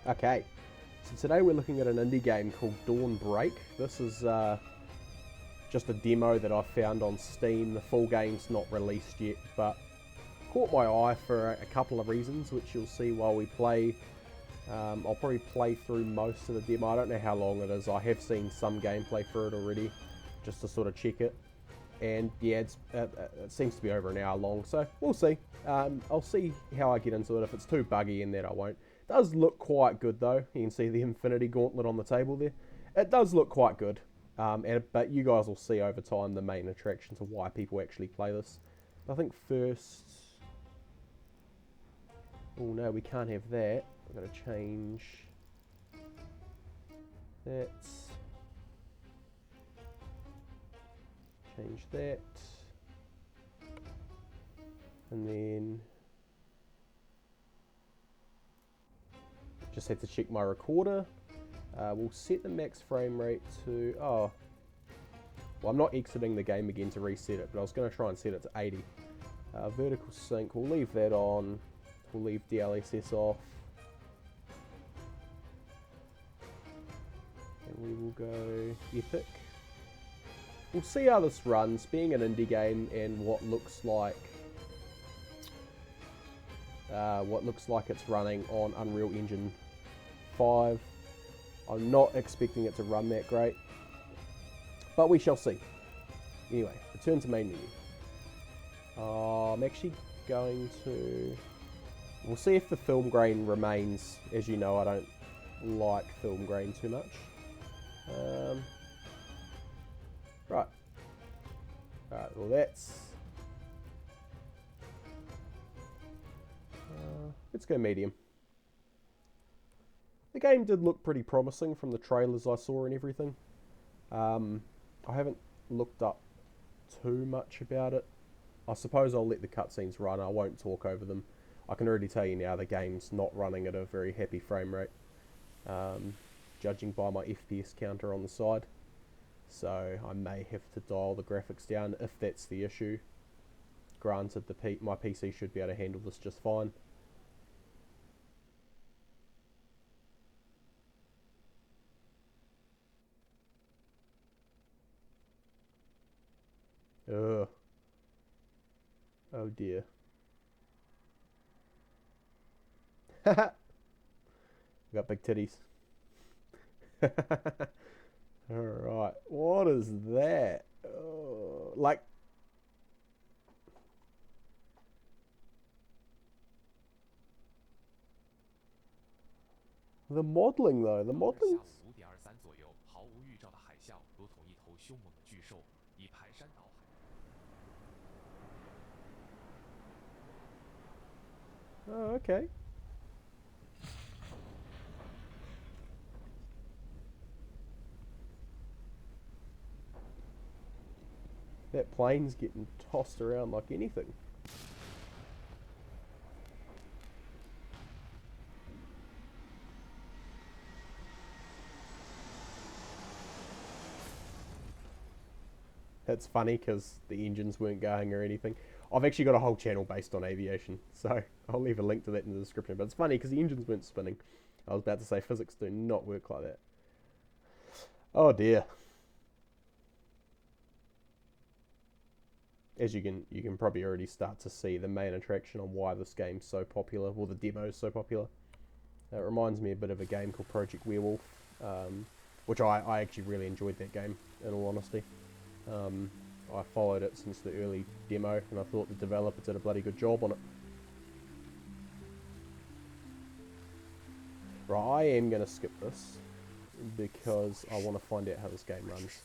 Okay, so today we're looking at an indie game called Dawn Break. This is just a demo that I found on Steam. The full game's not released yet, but caught my eye for a couple of reasons, which you'll see while we play. I'll probably play through most of the demo. I don't know how long it is. I have seen some gameplay for it already, just to sort of check it. And yeah, it seems to be over an hour long, so we'll see. I'll see how I get into it. If it's too buggy in that, I won't. It does look quite good though. You can see the Infinity Gauntlet on the table there. It does look quite good, but you guys will see over time the main attractions of why people actually play this. I think first... Oh no, we can't have that. I'm going to change that. Change that. And then just have to check my recorder. We'll set the max frame rate to... Oh, well, I'm not exiting the game again to reset it, but I was going to try and set it to 80. Vertical sync, we'll leave that on. We'll leave DLSS off. And we will go epic. We'll see how this runs, being an indie game and what looks like it's running on Unreal Engine 5. I'm not expecting it to run that great, but we shall see. Anyway, return to main menu. I'm actually going to... We'll see if the film grain remains. As you know, I don't like film grain too much. Right. Alright, well that's... let's go medium. The game did look pretty promising from the trailers I saw and everything. I haven't looked up too much about it. I suppose I'll let the cutscenes run. I won't talk over them. I can already tell you now the game's not running at a very happy frame rate, judging by my FPS counter on the side. So I may have to dial the graphics down if that's the issue. Granted, my PC should be able to handle this just fine. Ugh. Oh dear. Got big titties. Alright, what is that? Oh, like... The modeling though, the modeling... Oh, okay. That plane's getting tossed around like anything. That's funny because the engines weren't going or anything. I've actually got a whole channel based on aviation, so I'll leave a link to that in the description. But it's funny because the engines weren't spinning. I was about to say physics do not work like that. Oh dear. As you can probably already start to see the main attraction on why this game's so popular, or the demo is so popular. It reminds me a bit of a game called Project Werewolf, which I actually really enjoyed that game, in all honesty. I followed it since the early demo, and I thought the developer did a bloody good job on it. Right, I am going to skip this, because I want to find out how this game runs.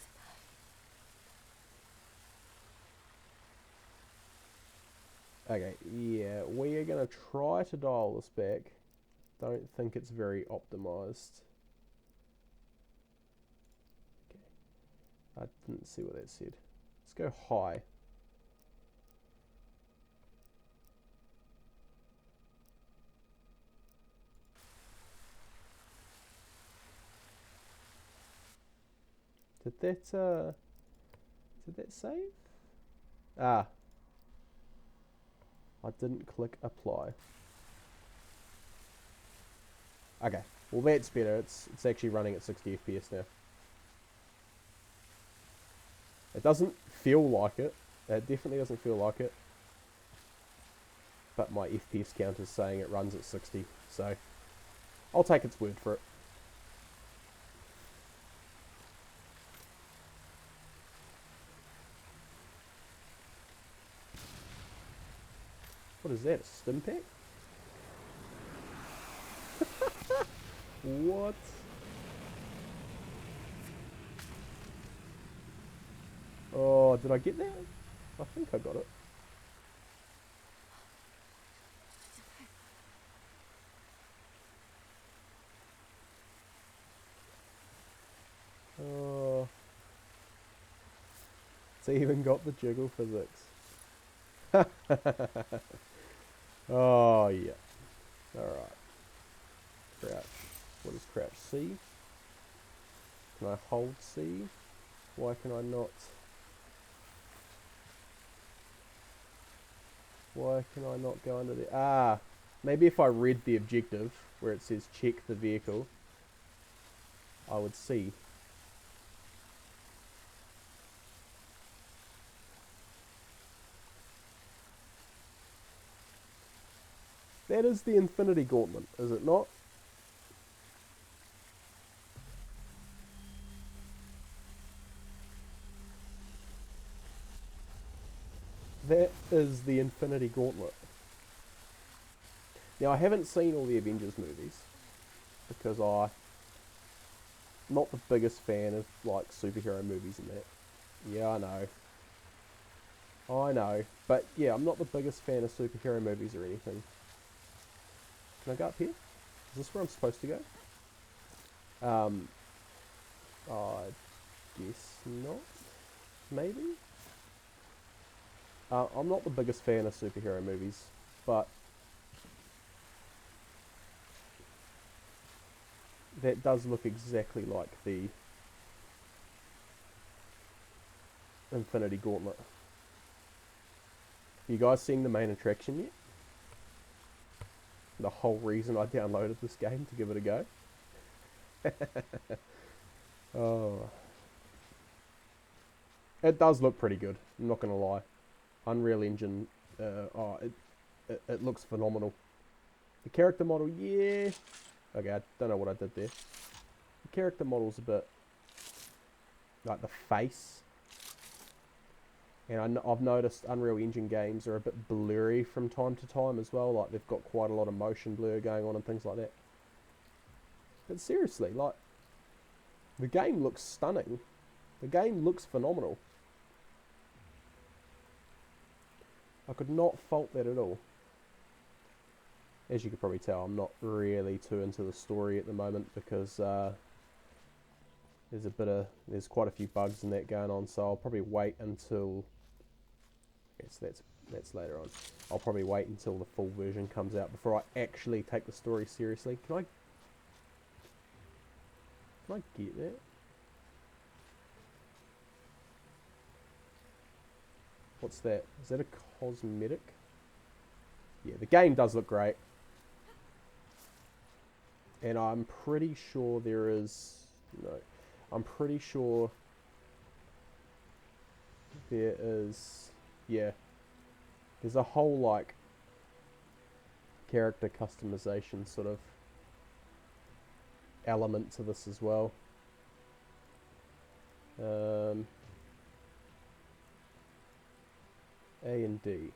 Okay, yeah, we are going to try to dial this back. Don't think it's very optimized. Okay, I didn't see what that said. Let's go high. Did that save? Ah, I didn't click apply. Okay, Well, that's better. It's actually running at 60 FPS now. It doesn't feel like it. It definitely doesn't feel like it. But my FPS count is saying it runs at 60. So I'll take its word for it. What is that? A stim pack? What? Oh, did I get that? I think I got it. Oh. It's even got the jiggle physics. Oh, yeah. Alright. Crouch. What is crouch? C? Can I hold C? Why can I not? Why can I not go under there? Ah, maybe if I read the objective where it says check the vehicle, I would see. That is the Infinity Gauntlet, is it not? That is the Infinity Gauntlet. Now, I haven't seen all the Avengers movies because I'm not the biggest fan of like superhero movies and that. Yeah, I know. I know. But yeah, I'm not the biggest fan of superhero movies or anything. Can I go up here? Is this where I'm supposed to go? I guess not. Maybe? I'm not the biggest fan of superhero movies, but that does look exactly like the Infinity Gauntlet. You guys seeing the main attraction yet? The whole reason I downloaded this game to give it a go. Oh, it does look pretty good. I'm not gonna lie. Unreal Engine. It looks phenomenal. The character model, yeah. Okay, I don't know what I did there. The character model's a bit like the face. And I've noticed Unreal Engine games are a bit blurry from time to time as well. Like they've got quite a lot of motion blur going on and things like that. But seriously, like the game looks stunning. The game looks phenomenal. I could not fault that at all. As you could probably tell, I'm not really too into the story at the moment because there's quite a few bugs in that going on. So I'll probably wait until that's later on. I'll probably wait until the full version comes out before I actually take the story seriously. Can I get that? What's that? Is that a cosmetic? Yeah, the game does look great. And I'm pretty sure there is... No. I'm pretty sure there is... Yeah. There's a whole, like, character customization sort of element to this as well. A and D.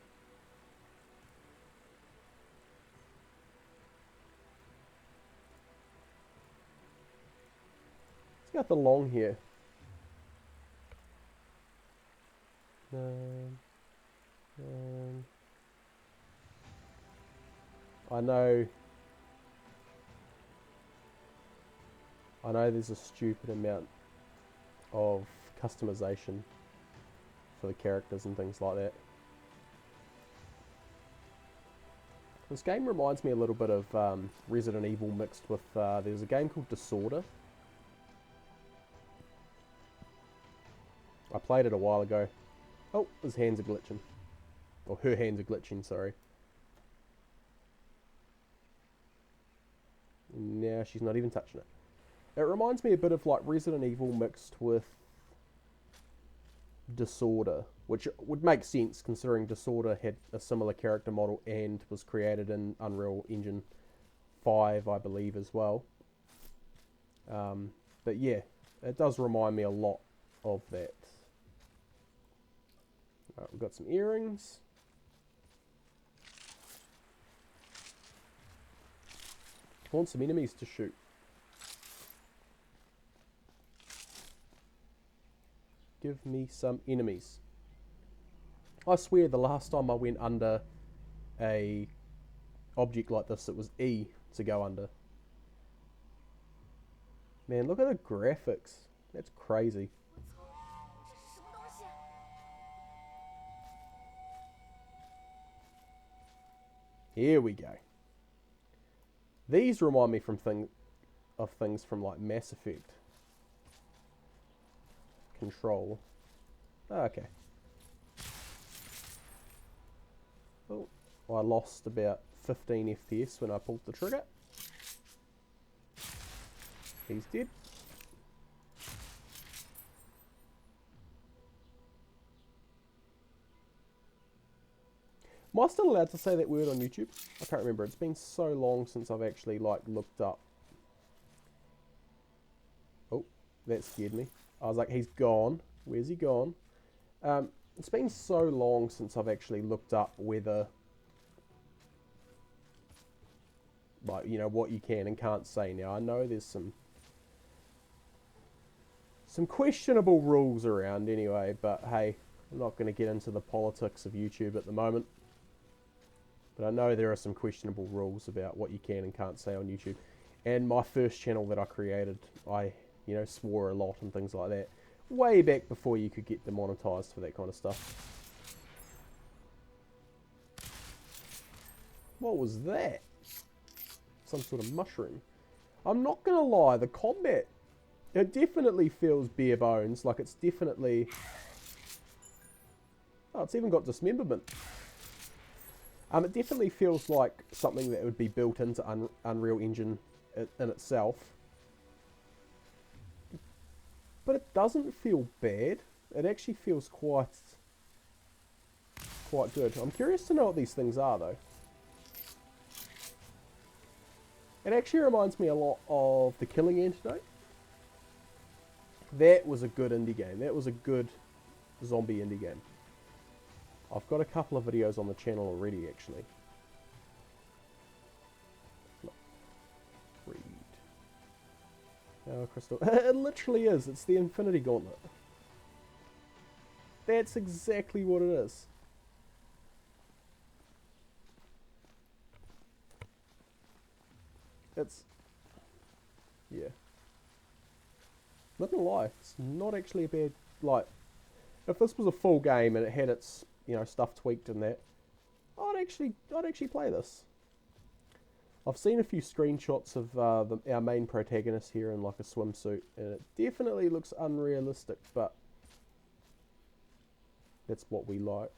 It's got the long here. I know there's a stupid amount of customization for the characters and things like that. This game reminds me a little bit of Resident Evil mixed with, there's a game called Disorder. I played it a while ago. Oh, his hands are glitching. Or her hands are glitching, sorry. Now Yeah, she's not even touching it. It reminds me a bit of like Resident Evil mixed with Disorder, which would make sense considering Disorder had a similar character model and was created in Unreal Engine 5, I believe, as well. But yeah, it does remind me a lot of that. Alright, we've got some earrings. I want some enemies to shoot. Give me some enemies. I swear the last time I went under a object like this, it was E to go under. Man, look at the graphics. That's crazy. Here we go. These remind me of things from like Mass Effect. Control. Oh, okay. Oh, I lost about 15 FPS when I pulled the trigger. He's dead. Am I still allowed to say that word on YouTube? I can't remember. It's been so long since I've actually like looked up. Oh, that scared me. I was like, he's gone. Where's he gone? It's been so long since I've actually looked up whether, like, you know, what you can and can't say now. I know there's some questionable rules around anyway, but hey, I'm not going to get into the politics of YouTube at the moment. But I know there are some questionable rules about what you can and can't say on YouTube. And my first channel that I created, I, you know, swore a lot and things like that. Way back before you could get demonetized for that kind of stuff. What was that? Some sort of mushroom. I'm not going to lie, the combat, it definitely feels bare bones. Like it's definitely... Oh, it's even got dismemberment. It definitely feels like something that would be built into Unreal Engine in itself. But it doesn't feel bad. It actually feels quite good. I'm curious to know what these things are, though. It actually reminds me a lot of The Killing Antidote. That was a good indie game. That was a good zombie indie game. I've got a couple of videos on the channel already, actually. Read. Oh, crystal. It literally is. It's the Infinity Gauntlet. That's exactly what it is. It's... Yeah. Not gonna lie, it's not actually a bad... Like, if this was a full game and it had its... you know, stuff tweaked in that, I'd actually play this. I've seen a few screenshots of our main protagonist here in like a swimsuit, and it definitely looks unrealistic, but that's what we like.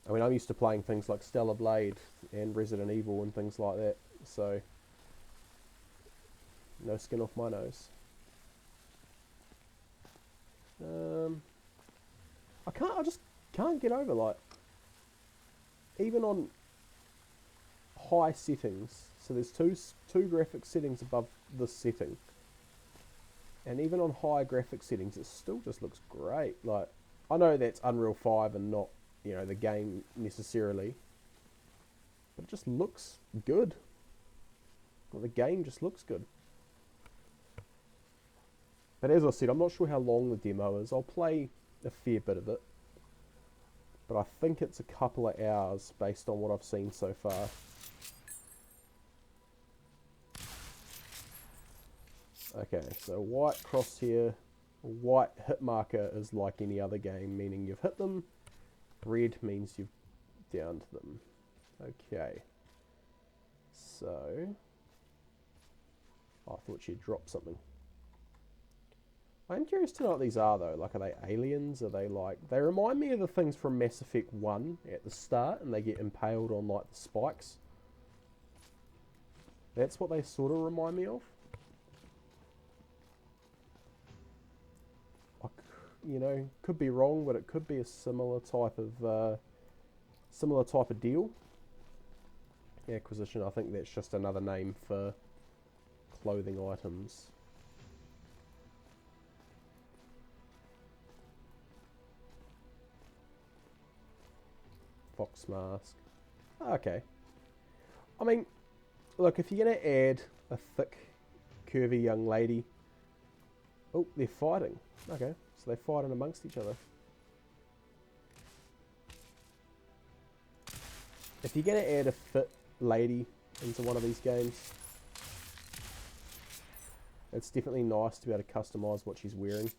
I mean, I'm used to playing things like Stellar Blade and Resident Evil and things like that, so no skin off my nose. I just can't get over, like, even on high settings, so there's two graphic settings above this setting, and even on high graphic settings it still just looks great. Like, I know that's Unreal 5 and not, you know, the game necessarily, but it just looks good. Well, the game just looks good. But as I said, I'm not sure how long the demo is. I'll play a fair bit of it, but I think it's a couple of hours based on what I've seen so far. Okay, so white crosshair, white hit marker is like any other game, meaning you've hit them. Red means you've downed them. Okay, so I thought she'd drop something. I'm curious to know what these are, though. Like, are they aliens? Are they like... They remind me of the things from Mass Effect 1 at the start, and they get impaled on, like, the spikes. That's what they sort of remind me of. You know, could be wrong, but it could be a similar type of deal. Acquisition. I think that's just another name for clothing items. Fox mask. Okay. I mean, look, if you're going to add a thick, curvy young lady... Oh, they're fighting. Okay, so they're fighting amongst each other. If you're going to add a fit lady into one of these games, it's definitely nice to be able to customise what she's wearing.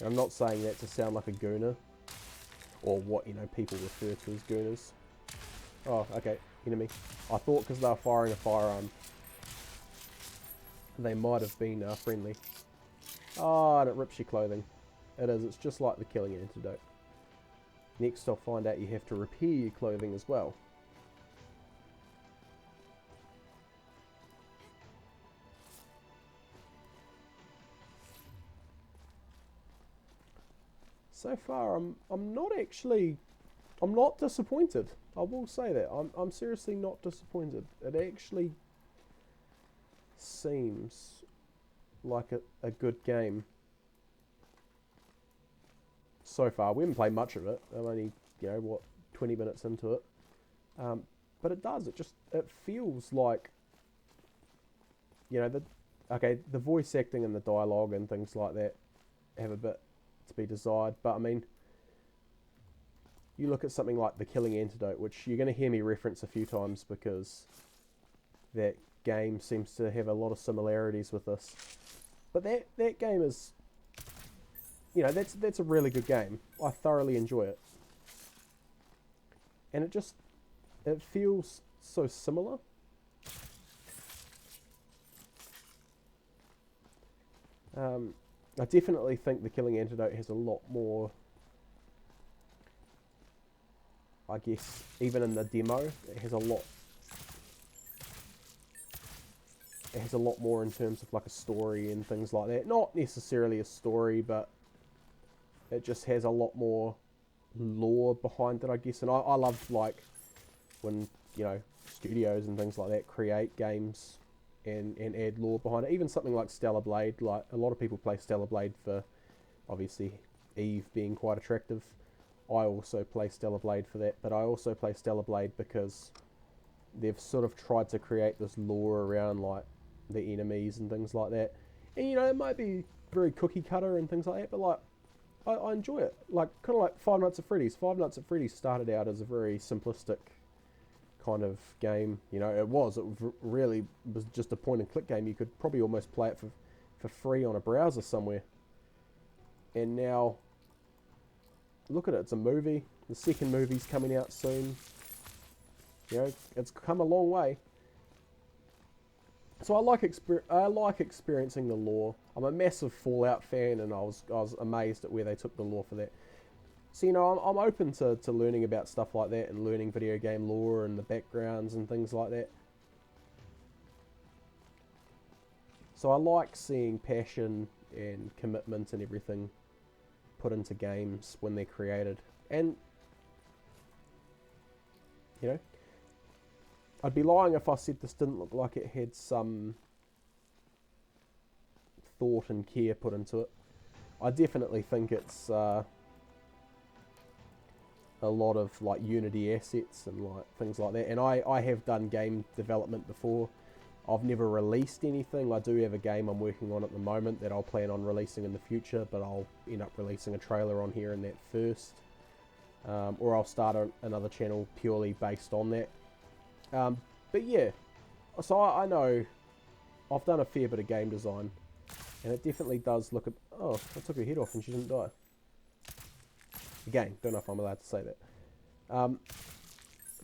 And I'm not saying that to sound like a gooner, or what, you know, people refer to as gooners. Oh, okay, enemy. I thought because they were firing a firearm, they might have been friendly. Oh, and it rips your clothing. It is, it's just like the killing antidote. Next I'll find out you have to repair your clothing as well. So far, I'm not disappointed. I will say that. I'm seriously not disappointed. It actually seems like a good game so far. We haven't played much of it. I'm only, you know, what, 20 minutes into it. But it does. It feels like, you know, the voice acting and the dialogue and things like that have a bit to be desired. But I mean, you look at something like The Killing Antidote, which you're going to hear me reference a few times because that game seems to have a lot of similarities with this. But that game is, you know, that's a really good game. I thoroughly enjoy it. And it feels so similar. I definitely think The Killing Antidote has a lot more, I guess, even in the demo, it has a lot more in terms of like a story and things like that. Not necessarily a story, but it just has a lot more lore behind it, I guess. And I love, like, when, you know, studios and things like that create games and add lore behind it. Even something like Stellar Blade, like a lot of people play Stellar Blade for, obviously, Eve being quite attractive. I also play Stellar Blade for that, but I also play Stellar Blade because they've sort of tried to create this lore around, like, the enemies and things like that. And, you know, it might be very cookie cutter and things like that, but, like, I enjoy it. Like, kind of like Five Nights at Freddy's. Five Nights at Freddy's started out as a very simplistic kind of game. You know, it really was just a point and click game. You could probably almost play it for free on a browser somewhere. And now, look at it, it's a movie. The second movie's coming out soon. You know, it's come a long way. So I like experiencing the lore. I'm a massive Fallout fan, and I was amazed at where they took the lore for that. So, you know, I'm open to learning about stuff like that and learning video game lore and the backgrounds and things like that. So I like seeing passion and commitment and everything put into games when they're created. And, you know, I'd be lying if I said this didn't look like it had some thought and care put into it. I definitely think it's a lot of like Unity assets and like things like that. And I have done game development before. I've never released anything. I do have a game I'm working on at the moment that I'll plan on releasing in the future, but I'll end up releasing a trailer on here and that first. Or I'll start another channel purely based on that. But yeah, so I know I've done a fair bit of game design, and it definitely does look at... Oh, I took her head off and she didn't die. Again, don't know if I'm allowed to say that.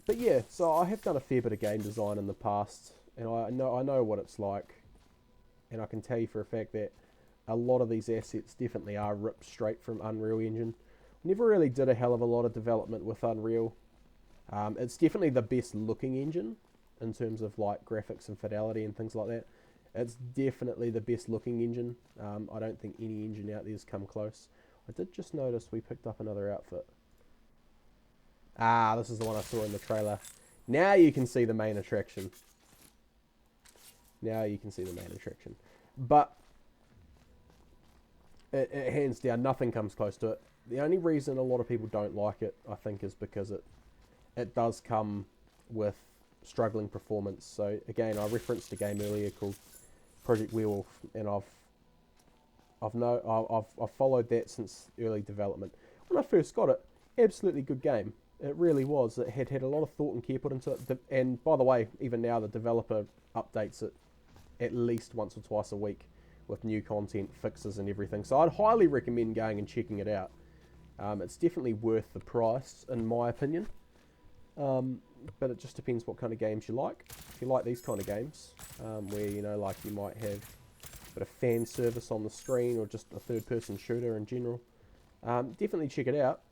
But yeah, so I have done a fair bit of game design in the past, and I know what it's like, and I can tell you for a fact that a lot of these assets definitely are ripped straight from Unreal Engine. Never really did a hell of a lot of development with Unreal. It's definitely the best looking engine in terms of like graphics and fidelity and things like that. It's definitely the best looking engine. I don't think any engine out there's come close. I did just notice we picked up another outfit. Ah, this is the one I saw in the trailer. Now you can see the main attraction. Now you can see the main attraction. But it hands down, nothing comes close to it. The only reason a lot of people don't like it, I think, is because it does come with struggling performance. So again, I referenced a game earlier called Project Werewolf, and I've followed that since early development. When I first got it, absolutely good game. It really was. It had a lot of thought and care put into it. And by the way, even now the developer updates it at least once or twice a week with new content, fixes and everything. So I'd highly recommend going and checking it out. It's definitely worth the price, in my opinion. But it just depends what kind of games you like. If you like these kind of games, where, you know, like you might have a bit of fan service on the screen or just a third-person shooter in general, definitely check it out.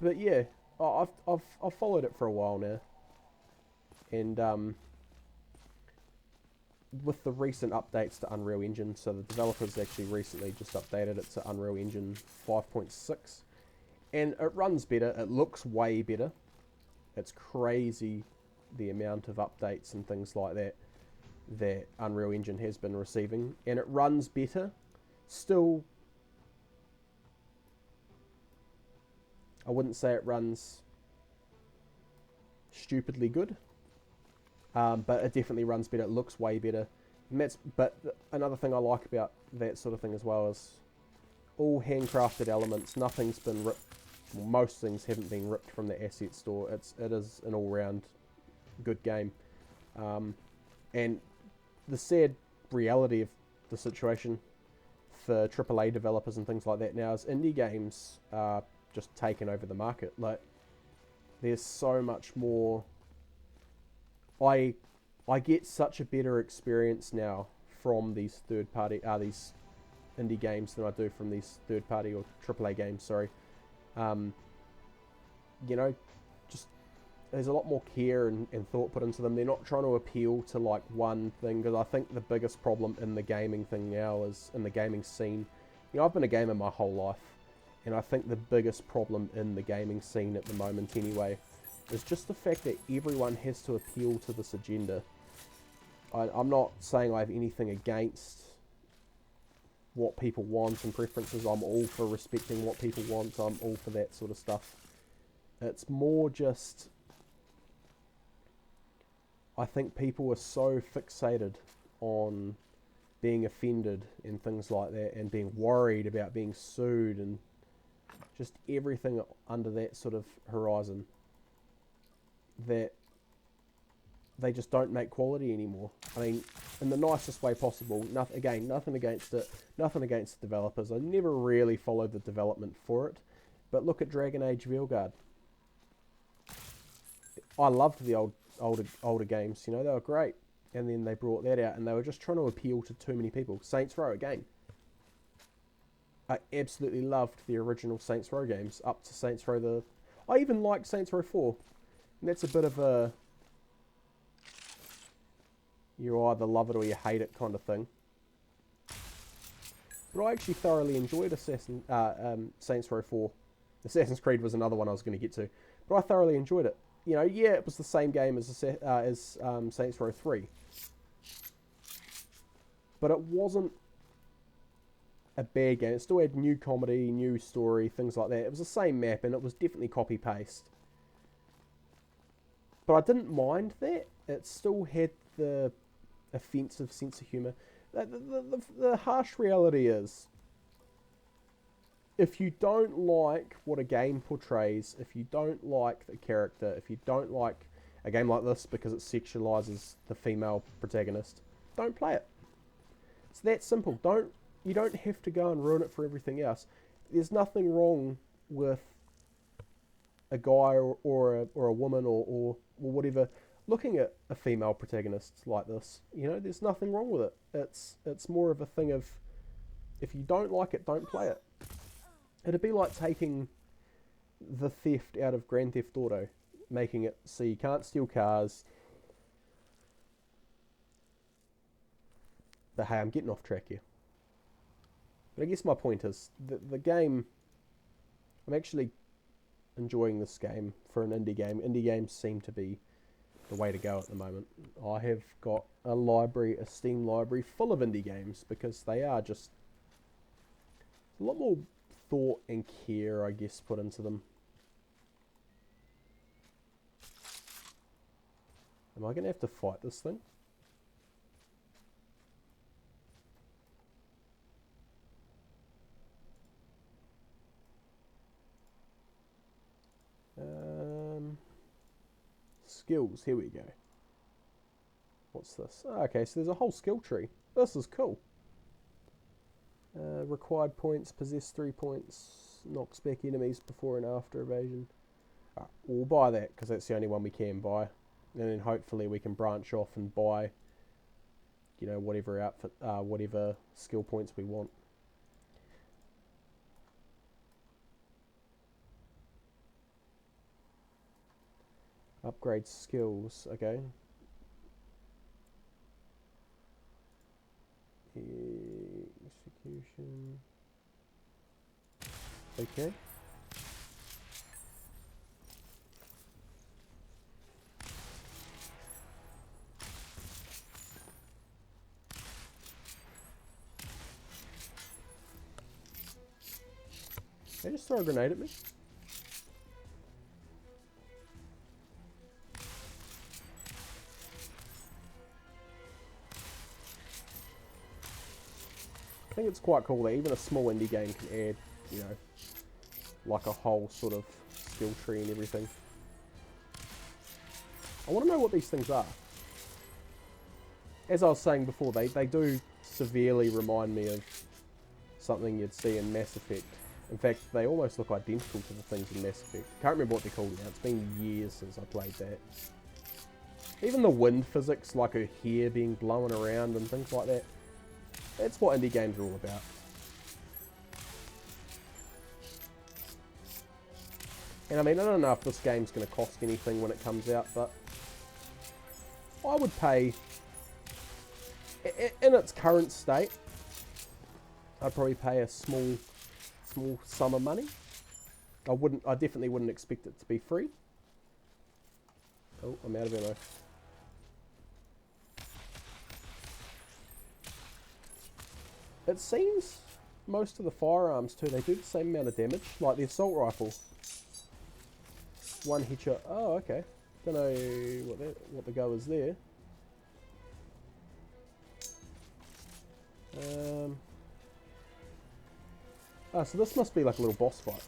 But yeah, I've followed it for a while now, and with the recent updates to Unreal Engine, so the developers actually recently just updated it to Unreal Engine 5.6, and it runs better. It looks way better. It's crazy the amount of updates and things like that that Unreal Engine has been receiving, and it runs better. Still, I wouldn't say it runs stupidly good, but it definitely runs better. It looks way better. And another thing I like about that sort of thing as well is all handcrafted elements. Nothing's been ripped. Well, most things haven't been ripped from the asset store. It is an all-round good game. And the sad reality of the situation for AAA developers and things like that now is indie games are just taking over the market. Like, there's so much more. I get such a better experience now from these these indie games than I do from these third-party or AAA games. Sorry. You know, just there's a lot more care and thought put into them. They're not trying to appeal to like one thing, because I think the biggest problem in the gaming thing now is in the gaming scene. You know, I've been a gamer my whole life, and I think the biggest problem in the gaming scene at the moment anyway is just the fact that everyone has to appeal to this agenda. I'm not saying I have anything against what people want and preferences. I'm all for respecting what people want. I'm all for that sort of stuff. It's more just, I think people are so fixated on being offended and things like that, and being worried about being sued and just everything under that sort of horizon, that they just don't make quality anymore. I mean, in the nicest way possible. Nothing against it. Nothing against the developers. I never really followed the development for it. But look at Dragon Age Veilguard. I loved the older games. You know, they were great. And then they brought that out, and they were just trying to appeal to too many people. Saints Row again. I absolutely loved the original Saints Row games, up to Saints Row I even liked Saints Row 4. And that's a bit of a, you either love it or you hate it kind of thing. But I actually thoroughly enjoyed Saints Row 4. Assassin's Creed was another one I was going to get to. But I thoroughly enjoyed it. You know, yeah, it was the same game as Saints Row 3. But it wasn't a bad game. It still had new comedy, new story, things like that. It was the same map, and it was definitely copy-paste. But I didn't mind that. It still had the offensive sense of humour. The harsh reality is, if you don't like what a game portrays, if you don't like the character, if you don't like a game like this because it sexualizes the female protagonist, don't play it. It's that simple. You don't have to go and ruin it for everything else. There's nothing wrong with a guy or a woman or whatever looking at a female protagonist like this. You know, there's nothing wrong with it. It's more of a thing of, if you don't like it, don't play it. It'd be like taking the theft out of Grand Theft Auto, making it so you can't steal cars, But hey, I'm getting off track here. But I guess my point is, the game, I'm actually enjoying this game for an indie game. Indie games seem to be the way to go at the moment. I have got a library, a Steam library full of indie games, because they are just a lot more thought and care, I guess, put into them. Am I going to have to fight this thing? Skills, here we go. What's this? Oh, okay, so there's a whole skill tree. This is cool. Required points, possess 3 points, knocks back enemies before and after evasion. We'll buy that, because that's the only one we can buy. And then hopefully we can branch off and buy, you know, whatever outfit, whatever skill points we want. Upgrade skills, okay. Execution. Okay. They just throw a grenade at me. I think it's quite cool that even a small indie game can add, you know, like a whole sort of skill tree and everything. I want to know what these things are. As I was saying before, they do severely remind me of something you'd see in Mass Effect. In fact, they almost look identical to the things in Mass Effect. Can't remember what they're called now. It's been years since I played that. Even the wind physics, like her hair being blown around and things like that. That's what indie games are all about. And I mean, I don't know if this game's going to cost anything when it comes out, but I would pay, in its current state, I'd probably pay a small sum of money. I definitely wouldn't expect it to be free. Oh, I'm out of ammo. It seems most of the firearms too, they do the same amount of damage. Like the assault rifle, one headshot. Oh, okay. Don't know what the go is there. So this must be like a little boss fight.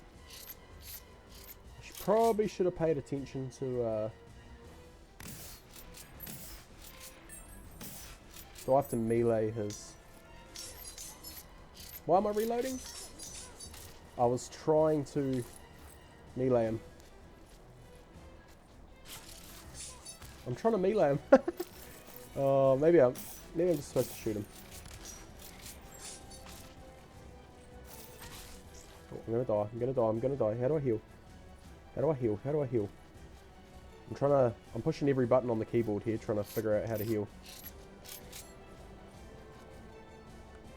Probably should have paid attention to. Do I have to melee his? Why am I reloading? I was trying to melee him. I'm trying to melee him. Oh, maybe I'm just supposed to shoot him. Oh, I'm gonna die. How do I heal? How do I heal? I'm pushing every button on the keyboard here, trying to figure out how to heal.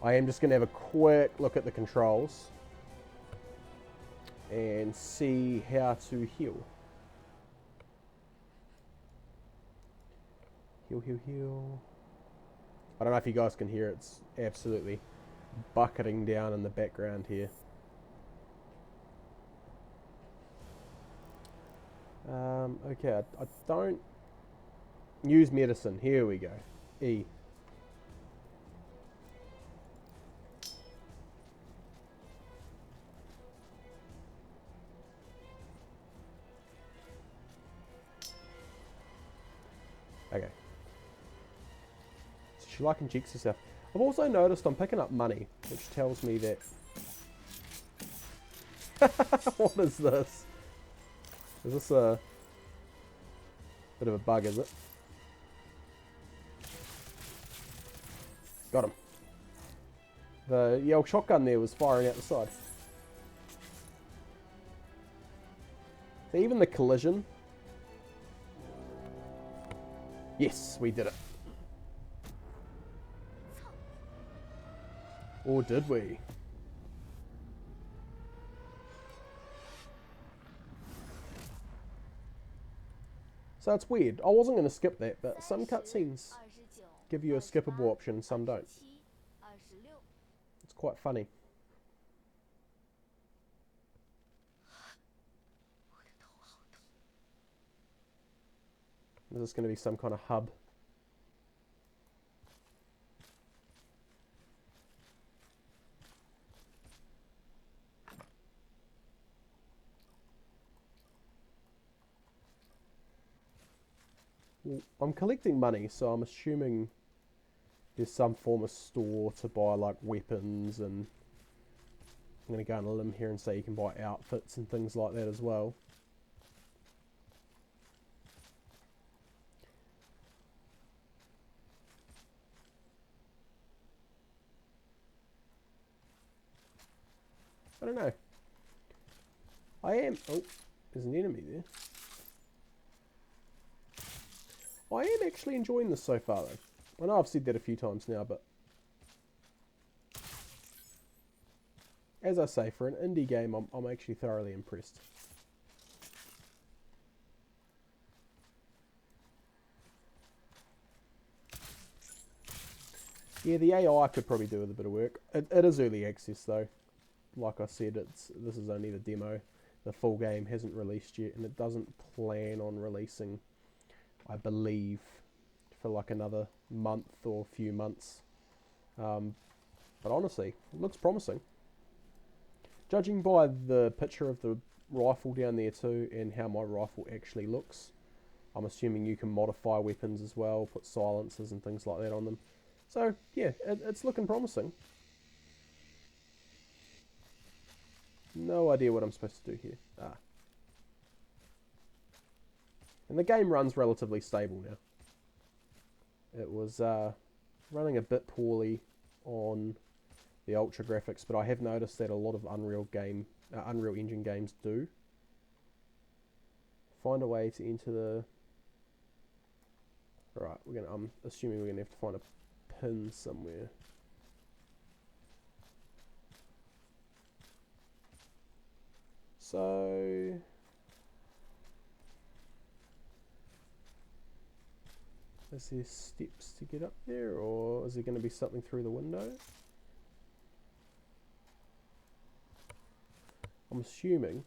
I am just going to have a quick look at the controls and see how to heal. Heal. I don't know if you guys can hear it. It's absolutely bucketing down in the background here. Okay, I don't use medicine. Here we go. E. Okay. So she like injects herself. I've also noticed I'm picking up money, which tells me that... What is this? Is this a bit of a bug, is it? Got him. The old shotgun there was firing out the side. So even the collision... Yes, we did it. Or did we? So it's weird. I wasn't going to skip that, but some cutscenes give you a skippable option, some don't. It's quite funny. Is this going to be some kind of hub? Well, I'm collecting money, so I'm assuming there's some form of store to buy like weapons, and I'm going to go on a limb here and say you can buy outfits and things like that as well. I don't know. I am... Oh, there's an enemy there. I am actually enjoying this so far, though. I know I've said that a few times now, but... as I say, for an indie game, I'm actually thoroughly impressed. Yeah, the AI could probably do with a bit of work. It is early access, though. Like I said, this is only the demo. The full game hasn't released yet, and it doesn't plan on releasing, I believe, for like another month or a few months. But honestly, it looks promising. Judging by the picture of the rifle down there too, and how my rifle actually looks, I'm assuming you can modify weapons as well, put silencers and things like that on them. So yeah, it's looking promising. No idea what I'm supposed to do here. And the game runs relatively stable now. It was running a bit poorly on the Ultra graphics, but I have noticed that a lot of Unreal Engine games do. Find a way to enter the... Alright, I'm assuming we're gonna have to find a pin somewhere. So... is there steps to get up there, or is there going to be something through the window? I'm assuming.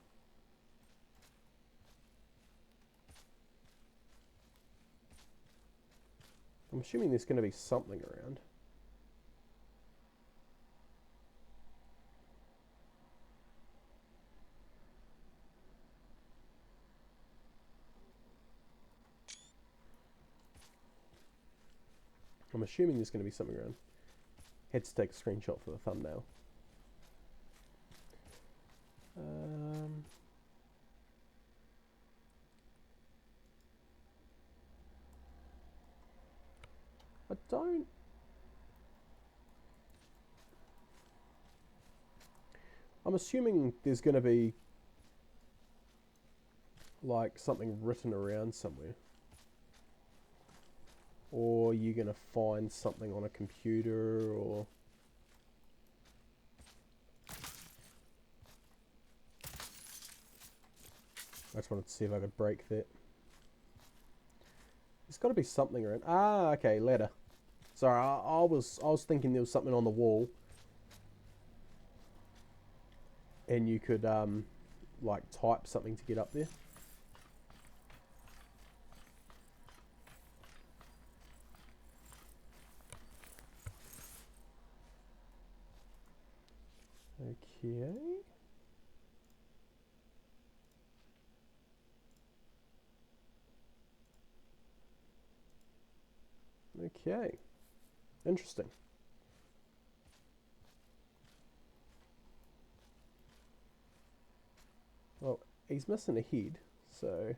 There's going to be something around. I'm assuming there's going to be something around. Had to take a screenshot for the thumbnail. I don't... I'm assuming there's going to be like something written around somewhere. Or you're going to find something on a computer, or... I just wanted to see if I could break that. There's got to be something around. Ah, okay, ladder. Sorry, I was thinking there was something on the wall, and you could like type something to get up there. Okay. Okay. Interesting. Well, he's missing a head, so...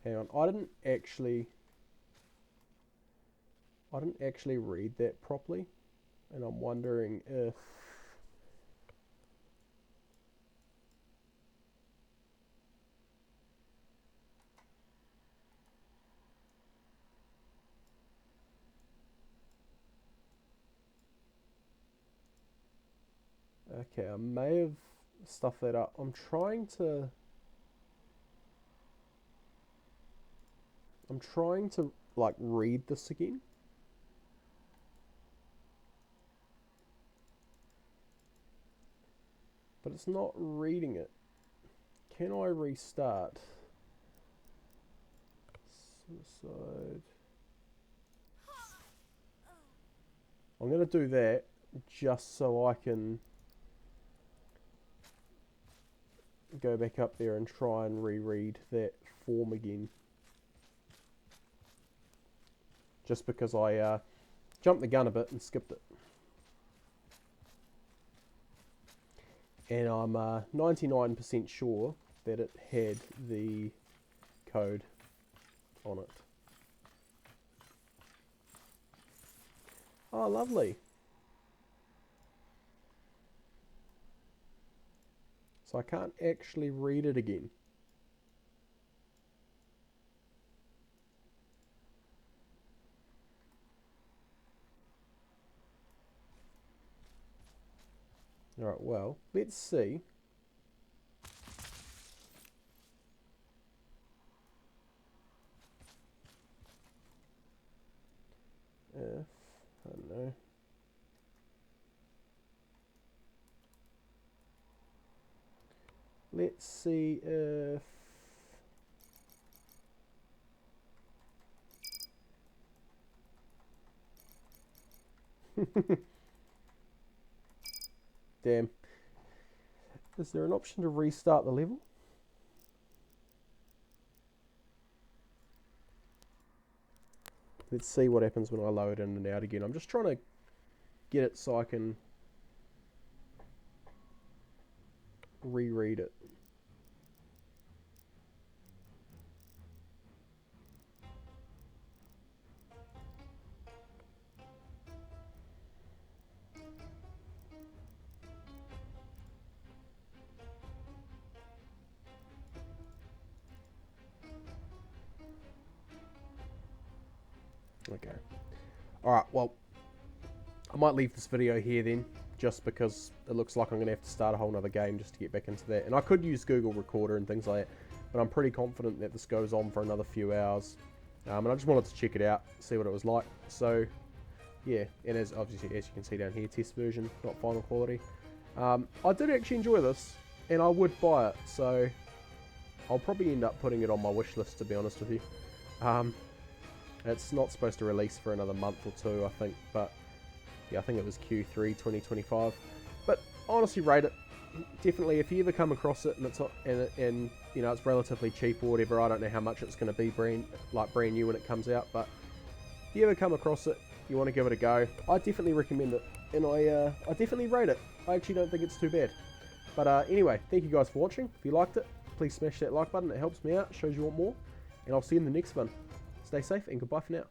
hang on, I didn't actually read that properly, and I'm wondering if... Okay, I may have stuffed that up. I'm trying to like read this again. But it's not reading it. Can I restart? Suicide. I'm going to do that just so I can go back up there and try and reread that form again. Just because I jumped the gun a bit and skipped it. And I'm 99% sure that it had the code on it. Oh, lovely. So I can't actually read it again. Alright, well, let's see. If, I don't know. Let's see if... Damn. Is there an option to restart the level? Let's see what happens when I load in and out again. I'm just trying to get it so I can reread it. Okay. Alright, well, I might leave this video here then, just because it looks like I'm going to have to start a whole nother game just to get back into that. And I could use Google Recorder and things like that, but I'm pretty confident that this goes on for another few hours. And I just wanted to check it out, see what it was like. So, yeah, and as obviously, as you can see down here, test version, not final quality. I did actually enjoy this, and I would buy it, so I'll probably end up putting it on my wish list, to be honest with you. It's not supposed to release for another month or two, I think, but yeah, I think it was Q3 2025. But honestly, rate it. Definitely, if you ever come across it and it's and you know it's relatively cheap or whatever, I don't know how much it's going to be brand new when it comes out, but if you ever come across it, you want to give it a go, I definitely recommend it, and I definitely rate it. I actually don't think it's too bad. But anyway, thank you guys for watching. If you liked it, please smash that like button. It helps me out, shows you want more, and I'll see you in the next one. Stay safe and goodbye for now.